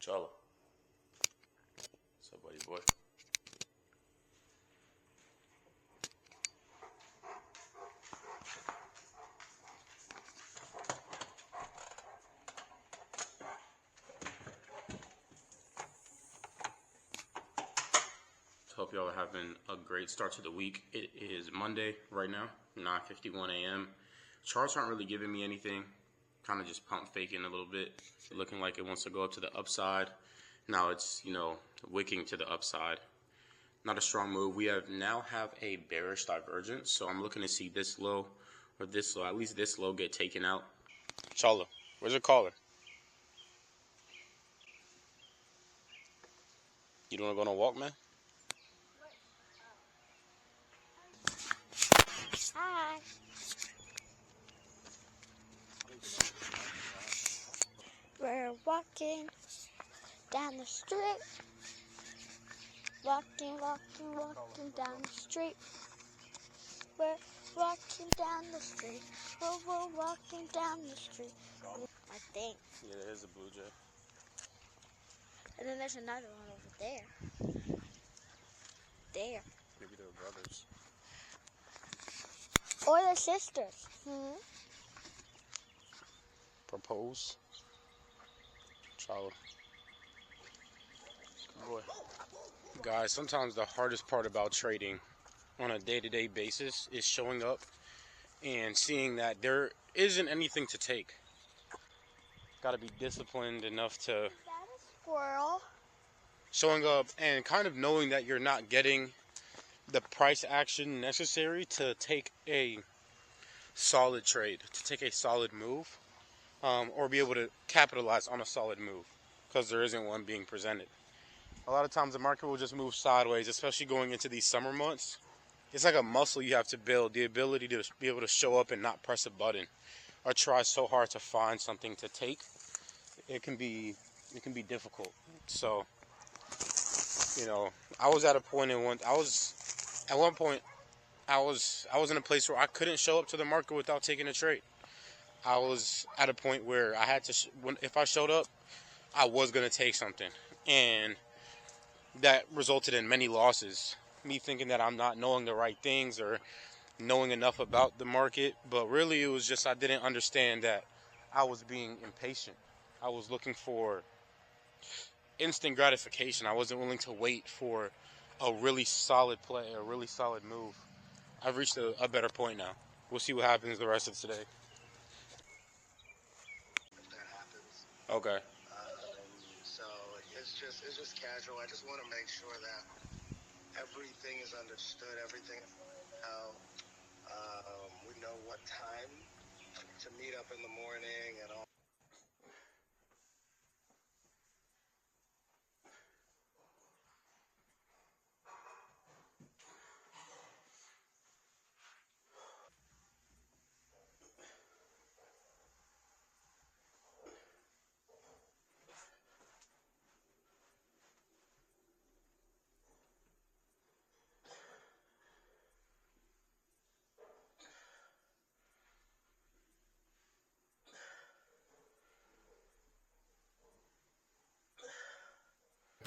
Charlotte. What's up, buddy boy? Hope y'all are having a great start to the week. It is Monday right now, 9:51 a.m. Charts aren't really giving me anything. Kind of just pump faking a little bit. Looking like it wants to go up to the upside. Now it's, wicking to the upside. Not a strong move. We now have a bearish divergence. So I'm looking to see this low or this low, at least this low, get taken out. Chala, where's your caller? You don't want to go on a walk, man? Hi. We're walking down the street. Walking down the street. We're walking down the street. We're walking down the street. I think. Yeah, there's a blue jay. And then there's another one over there. There. Maybe they're brothers. Or they're sisters. Propose. Chala. Good boy. Guys, sometimes the hardest part about trading on a day-to-day basis is showing up and seeing that there isn't anything to take. Got to be disciplined enough to... Is that a squirrel? Showing up and kind of knowing that you're not getting the price action necessary to take a solid trade, to take a solid move, or be able to capitalize on a solid move, because there isn't one being presented. A lot of times the market will just move sideways, especially going into these summer months. It's like a muscle you have to build, the ability to be able to show up and not press a button or try so hard to find something to take. It can be difficult. So, I was at a point in one point I was in a place where I couldn't show up to the market without taking a trade. I was at a point where I had to if I showed up, I was going to take something, and that resulted in many losses. Me thinking that I'm not knowing the right things or knowing enough about the market, but really it was just I didn't understand that I was being impatient. I was looking for instant gratification. I wasn't willing to wait for a really solid play, a really solid move. I've reached a better point now. We'll see what happens the rest of today. If that happens. Okay. So it's just casual. I just want to make sure that everything is understood, everything how we know what time to meet up in the morning and all.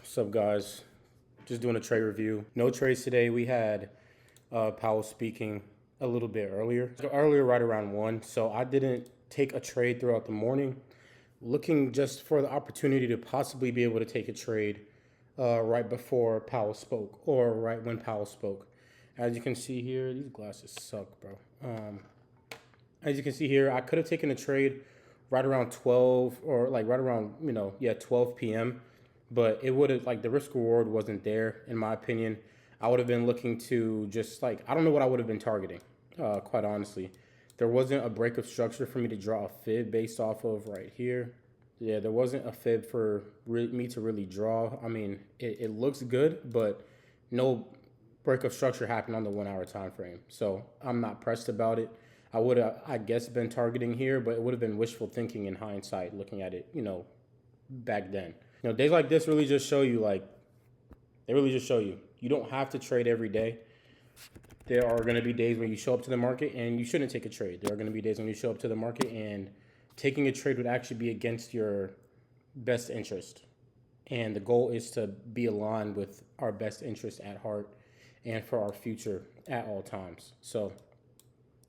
What's up, guys? Just doing a trade review. No trades today. We had Powell speaking a little bit earlier right around 1. So I didn't take a trade throughout the morning. Looking just for the opportunity to possibly be able to take a trade right before Powell spoke, or right when Powell spoke. As you can see here, these glasses suck, bro. As you can see here, I could have taken a trade right around 12 or like right around, 12 p.m. But it would have, the risk reward wasn't there, in my opinion. I would have been looking to just I don't know what I would have been targeting, quite honestly. There wasn't a break of structure for me to draw a fib based off of right here. Yeah, there wasn't a fib for me to really draw. I mean, it looks good, but no break of structure happened on the 1 hour time frame. So I'm not pressed about it. I would have, I guess, been targeting here, but it would have been wishful thinking in hindsight, looking at it, back then. Days like this really just show you, you don't have to trade every day. There are going to be days when you show up to the market and you shouldn't take a trade. There are going to be days when you show up to the market and taking a trade would actually be against your best interest. And the goal is to be aligned with our best interest at heart and for our future at all times. So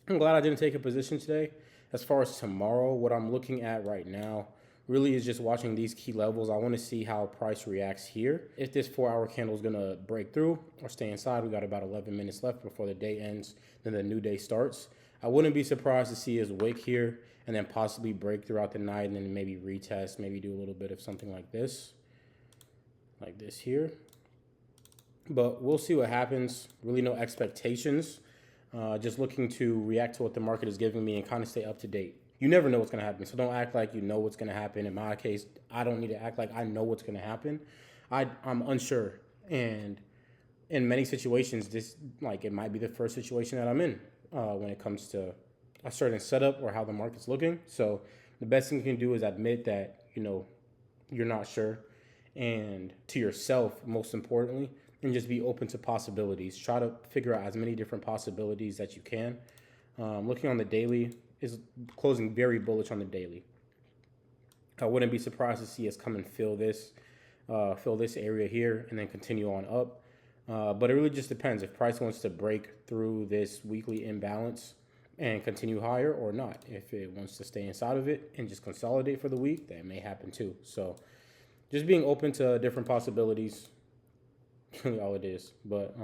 I'm glad I didn't take a position today. As far as tomorrow, what I'm looking at right now really is just watching these key levels. I want to see how price reacts here. If this 4-hour candle is going to break through or stay inside, we got about 11 minutes left before the day ends, then the new day starts. I wouldn't be surprised to see his wick here and then possibly break throughout the night and then maybe retest, maybe do a little bit of something like this here. But we'll see what happens. Really no expectations. Just looking to react to what the market is giving me and kind of stay up to date. You never know what's going to happen, so don't act like you know what's going to happen. In my case, I don't need to act like I know what's going to happen. I'm unsure, and in many situations, this it might be the first situation that I'm in when it comes to a certain setup or how the market's looking. So the best thing you can do is admit that you're not sure, and to yourself most importantly, and just be open to possibilities. Try to figure out as many different possibilities that you can. Looking on the daily is closing very bullish on the daily. I wouldn't be surprised to see us come and fill this area here and then continue on up. But it really just depends if price wants to break through this weekly imbalance and continue higher or not. If it wants to stay inside of it and just consolidate for the week, that may happen too. So just being open to different possibilities, really all it is. But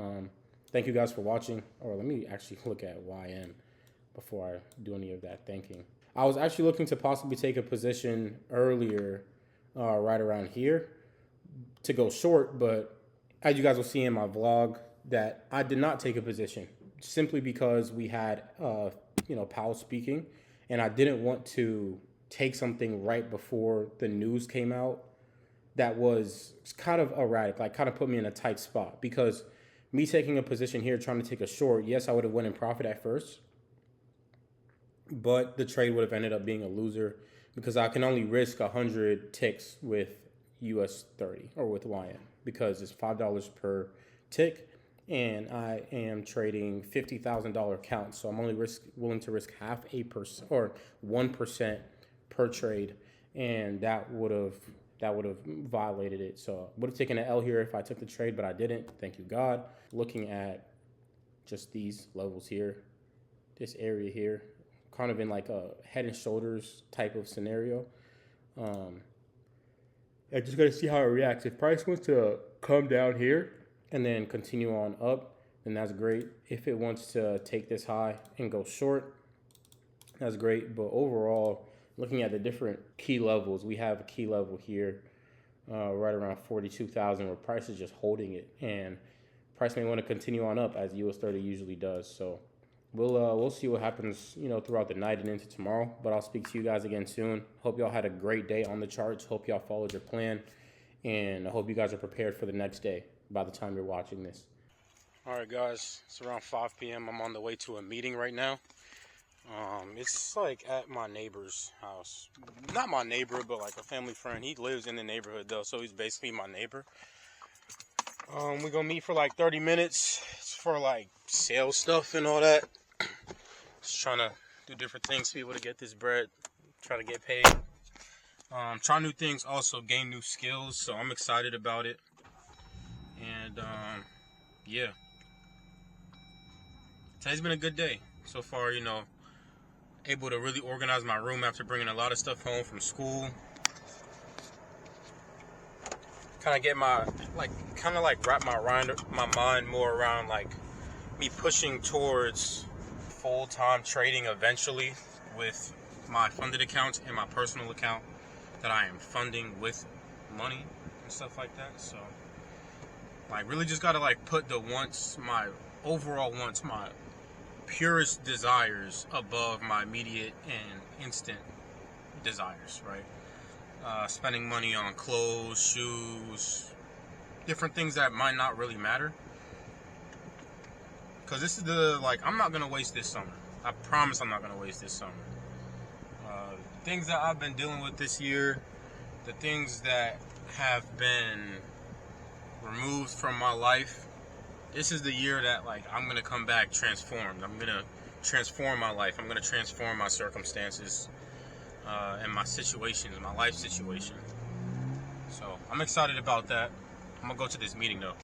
thank you guys for watching. Or let me actually look at YM before I do any of that thinking. I was actually looking to possibly take a position earlier, right around here, to go short, but as you guys will see in my vlog, that I did not take a position simply because we had Powell speaking, and I didn't want to take something right before the news came out that was kind of erratic, kind of put me in a tight spot. Because me taking a position here trying to take a short, yes, I would have went in profit at first, but the trade would have ended up being a loser because I can only risk 100 ticks with US 30 or with YM because it's $5 per tick, and I am trading $50,000 counts, so I'm only willing to risk 0.5% or 1% per trade, and that would have violated it. So I would have taken an L here if I took the trade, but I didn't. Thank you, God. Looking at just these levels here, this area here, kind of in like a head and shoulders type of scenario. I just got to see how it reacts. If price wants to come down here and then continue on up, then that's great. If it wants to take this high and go short, that's great. But overall, looking at the different key levels, we have a key level here right around 42,000 where price is just holding it, and price may want to continue on up as US 30 usually does. So we'll see what happens, throughout the night and into tomorrow. But I'll speak to you guys again soon. Hope y'all had a great day on the charts. Hope y'all followed your plan, and I hope you guys are prepared for the next day by the time you're watching this. All right, guys, it's around 5 p.m. I'm on the way to a meeting right now. It's at my neighbor's house. Not my neighbor, but a family friend. He lives in the neighborhood though, so he's basically my neighbor. We're gonna meet for 30 minutes. It's for sales stuff and all that. Just trying to do different things to be able to get this bread, try to get paid. Try new things, also gain new skills, so I'm excited about it. And yeah, today's been a good day so far. Able to really organize my room after bringing a lot of stuff home from school. Kind of get wrap my mind more around me pushing towards full-time trading eventually with my funded accounts and my personal account that I am funding with money and stuff like that. So really just gotta put my overall wants, my purest desires above my immediate and instant desires, right? Spending money on clothes, shoes, different things that might not really matter. Because this is I'm not going to waste this summer. I promise I'm not going to waste this summer. Things that I've been dealing with this year, the things that have been removed from my life, this is the year that I'm going to come back transformed. I'm going to transform my life. I'm going to transform my circumstances and my situations, my life situation. So I'm excited about that. I'm gonna go to this meeting though.